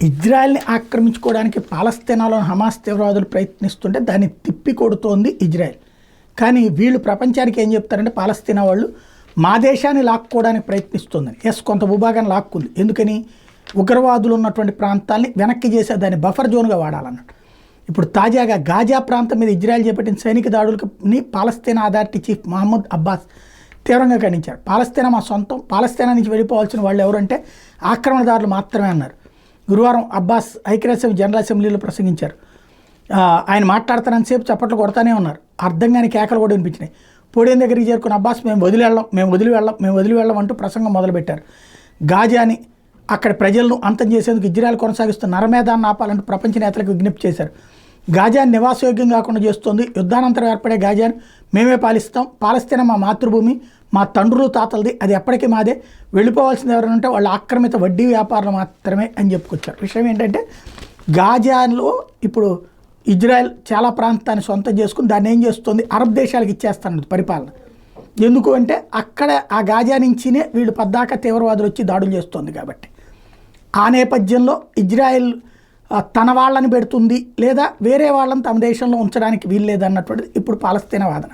ఇజ్రాయెల్ని ఆక్రమించుకోవడానికి పాలస్తీనాలోని Hamas తీవ్రవాదులు ప్రయత్నిస్తుంటే దాన్ని తిప్పి కొడుతోంది ఇజ్రాయెల్. కానీ వీళ్ళు ప్రపంచానికి ఏం చెప్తారంటే పాలస్తీనా వాళ్ళు మా దేశాన్ని లాక్కోవడానికి ప్రయత్నిస్తుందని. కొంత భూభాగాన్ని లాక్కుంది. ఎందుకని? ఉగ్రవాదులు ఉన్నటువంటి ప్రాంతాల్ని వెనక్కి చేసే దాన్ని బఫర్ జోన్గా వాడాలన్నట్టు. ఇప్పుడు తాజాగా గాజా ప్రాంతం మీద ఇజ్రాయెల్ చేపట్టిన సైనిక దాడులని పాలస్తీనా అథారిటీ చీఫ్ మహమ్మద్ అబ్బాస్ తీవ్రంగా ఖండించారు. పాలస్తీనా మా సొంతం, పాలస్తీనా నుంచి వెళ్ళిపోవాల్సిన వాళ్ళు ఎవరంటే ఆక్రమణదారులు మాత్రమే అన్నారు. గురువారం అబ్బాస్ ఐక్యరాజ్యసమితి జనరల్ అసెంబ్లీలో ప్రసంగించారు. ఆయన మాట్లాడుతున్నంతసేపు చప్పట్లు కొడతానే ఉన్నారు. అర్థం కాని కేకలు కూడా వినిపించినాయి. పోడియం దగ్గరికి చేరుకున్న అబ్బాస్ మేము వదిలి వెళ్ళం అంటూ ప్రసంగం మొదలుపెట్టారు. గాజాని అక్కడ ప్రజలను అంతం చేసేందుకు ఇజ్రాయెల్ కొనసాగిస్తున్న నరమేధాన్ని ఆపాలంటూ ప్రపంచ నేతలకు విజ్ఞప్తి చేశారు. గాజాని నివాసయోగ్యం కాకుండా చేస్తోంది. యుద్ధానంతరం ఏర్పడే గాజాని మేమే పాలిస్తాం. పాలస్తీనా మా మాతృభూమి, మా తండ్రులు తాతలది, అది ఎప్పటికీ మాదే. వెళ్ళిపోవాల్సింది ఎవరంటే వాళ్ళు ఆక్రమిత వడ్డీ వ్యాపారులు మాత్రమే అని చెప్పుకొచ్చారు. విషయం ఏంటంటే గాజాలో ఇప్పుడు ఇజ్రాయెల్ చాలా ప్రాంతాన్ని సొంతం చేసుకుని దాన్ని ఏం చేస్తుంది, అరబ్ దేశాలకు ఇచ్చేస్తాను పరిపాలన. ఎందుకు అంటే అక్కడ ఆ గాజా నుంచినే వీళ్ళు పద్దాక తీవ్రవాదులు వచ్చి దాడులు చేస్తుంది కాబట్టి. ఆ నేపథ్యంలో ఇజ్రాయెల్ తన వాళ్ళని పెడుతుంది లేదా వేరే వాళ్ళని తమ దేశంలో ఉంచడానికి వీల్లేదన్నటువంటిది ఇప్పుడు పాలస్తీనా వాదన.